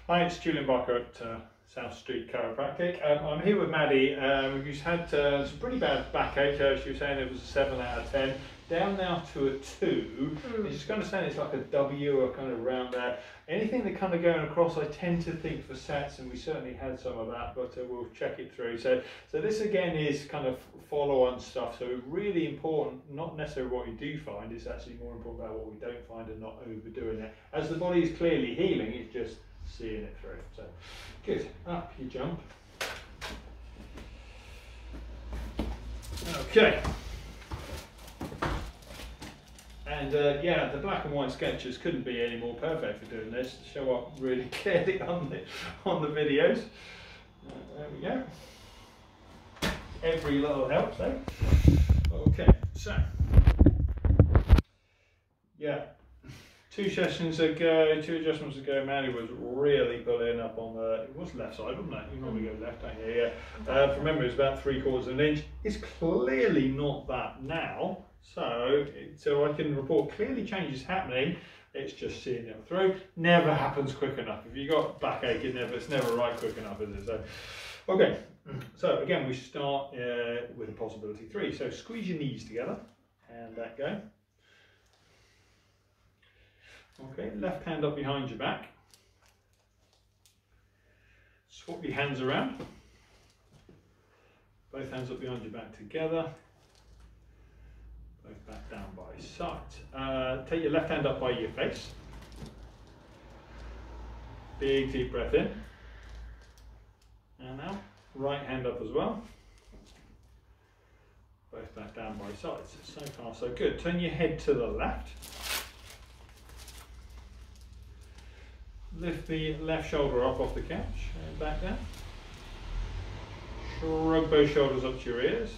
Hi, it's Julien Barker at South Street Chiropractic. I'm here with Maddie. We've had some pretty bad backache. She was saying it was a 7 out of 10. Down now to a 2. She's kind of saying it's like a W or kind of around there. Anything that kind of going across, I tend to think for sets, and we certainly had some of that, but we'll check it through. So this again is kind of follow-on stuff. So really important, not necessarily what you do find, it's actually more important about what we don't find and not overdoing it. As the body is clearly healing, it's just seeing it through. So good, up you jump. Okay. And yeah, the black and white sketches couldn't be any more perfect for doing this, to show up really clearly on the videos. There we go. Every little helps though. Okay, so yeah, 2 sessions ago, 2 adjustments ago, Maddie was really pulling up on the, it was left side, wasn't it? You normally go left, don't you? Yeah. From memory, it was about 3/4 of an inch. It's clearly not that now. So I can report clearly changes happening. It's just seeing it through. Never happens quick enough. If you got backache, it's never right quick enough, is it? So, okay. So again, we start with a possibility 3. So squeeze your knees together and let go. Okay, left hand up behind your back. Swap your hands around. Both hands up behind your back together. Both back down by side. Take your left hand up by your face. Big deep breath in. And now, right hand up as well. Both back down by sides. So far so good. Turn your head to the left. Lift the left shoulder up off the couch and back down. Shrug both shoulders up to your ears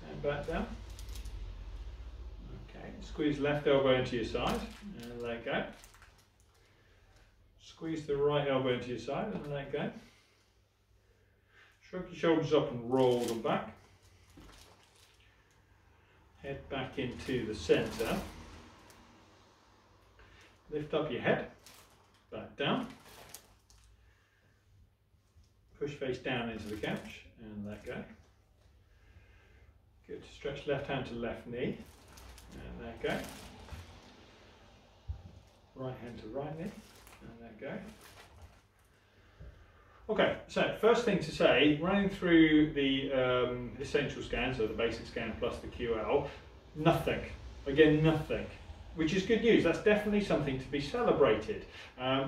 and back down. Okay, squeeze left elbow into your side and let go. Squeeze the right elbow into your side and let go. Shrug your shoulders up and roll them back. Head back into the centre. Lift up your head. Back down. Push face down into the couch and let go. Good. Stretch left hand to left knee and let go. Right hand to right knee and let go. Okay, so first thing to say, running through the essential scan, so the basic scan plus the QL, nothing. Again, nothing. Which is good news. That's definitely something to be celebrated.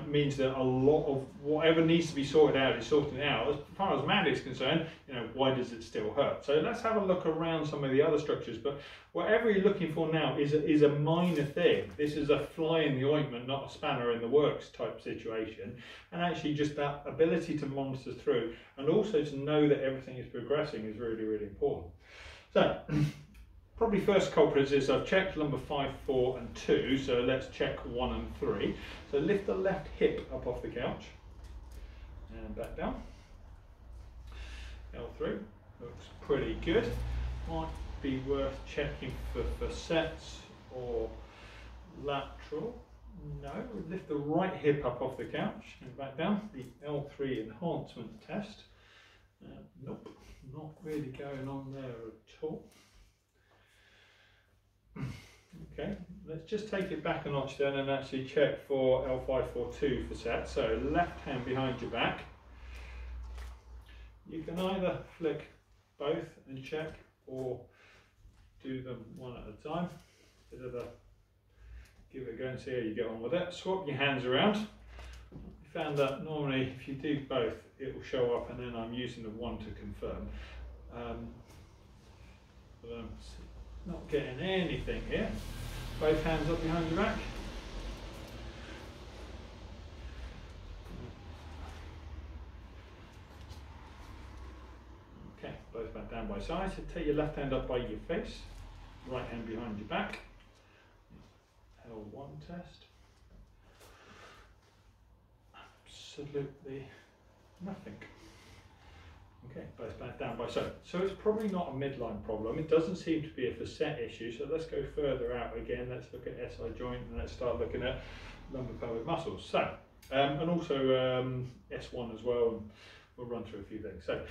Means that a lot of whatever needs to be sorted out is sorted out. As far as Maddie's concerned, you know, why does it still hurt? So let's have a look around some of the other structures. But whatever you're looking for now is a minor thing. This is a fly in the ointment, not a spanner in the works type situation. And actually just that ability to monitor through and also to know that everything is progressing is really, really important. So, probably first culprits is I've checked number 5, 4 and 2, so let's check 1 and 3. So lift the left hip up off the couch and back down. L3, looks pretty good. Might be worth checking for facets or lateral. No, lift the right hip up off the couch and back down. The L3 enhancement test. Nope, not really going on there at all. Okay, let's just take it back a notch then and actually check for L542 for set. So left hand behind your back. You can either flick both and check or do them one at a time. Bit of a give it a go and see how you get on with it. Swap your hands around. You found that normally if you do both it will show up and then I'm using the 1 to confirm. But I'm not getting anything here. Both hands up behind your back. Okay, both back down by side. So take your left hand up by your face, right hand behind your back. L1 test. Absolutely nothing. Okay, both back down by side. So it's probably not a midline problem. It doesn't seem to be a facet issue. So let's go further out again. Let's look at SI joint and let's start looking at lumbar pelvic muscles. So and also S1 as well, and we'll run through a few things. So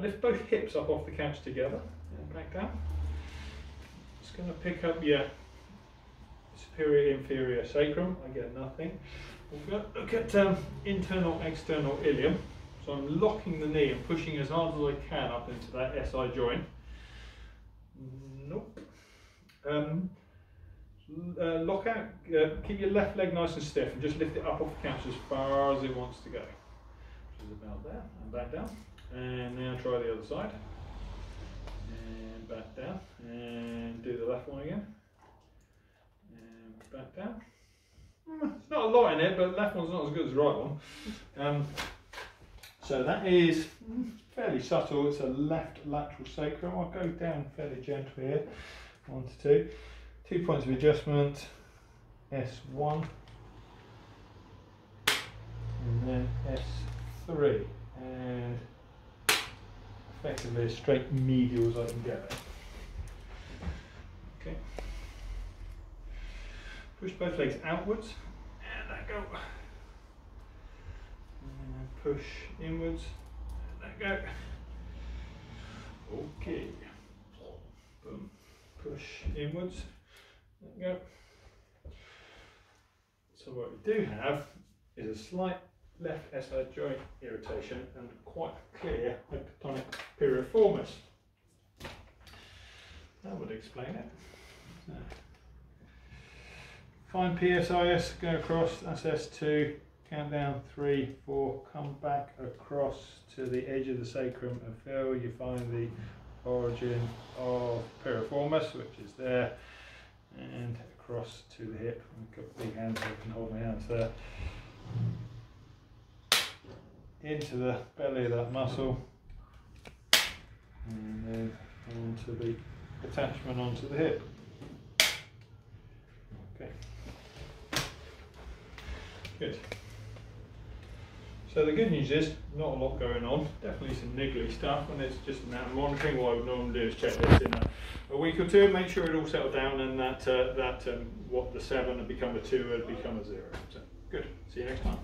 lift both hips up off the couch together and back down. Just going to pick up your superior inferior sacrum. I get nothing. We'll go look at internal external ilium. So I'm locking the knee and pushing as hard as I can up into that SI joint. Nope. Lock out, keep your left leg nice and stiff and just lift it up off the couch as far as it wants to go. Which is about there, and back down. And now try the other side. And back down. And do the left one again. And back down. There's not a lot in it, but the left one's not as good as the right one. So that is fairly subtle. It's a left lateral sacrum. I'll go down fairly gently here. 1 to 2. 2 points of adjustment. S1. And then S3. And effectively as straight medial as I can get. Okay. Push both legs outwards. And let go. Push inwards, and let go. Okay. Boom. Push inwards, let go. So what we do have is a slight left SI joint irritation and quite a clear hypotonic piriformis. That would explain it. So, find PSIS, go across, that's S2. Count down 3, 4, come back across to the edge of the sacrum and feel you find the origin of piriformis, which is there, and across to the hip. I've got big hands, so I can hold my hands there. Into the belly of that muscle, and then onto the attachment onto the hip. Okay. Good. So the good news is, not a lot going on, definitely some niggly stuff, and it's just a matter of monitoring. What I would normally do is check this in a week or two, make sure it all settled down, and that what the 7 had become a 2 had become a 0. So good, see you next time.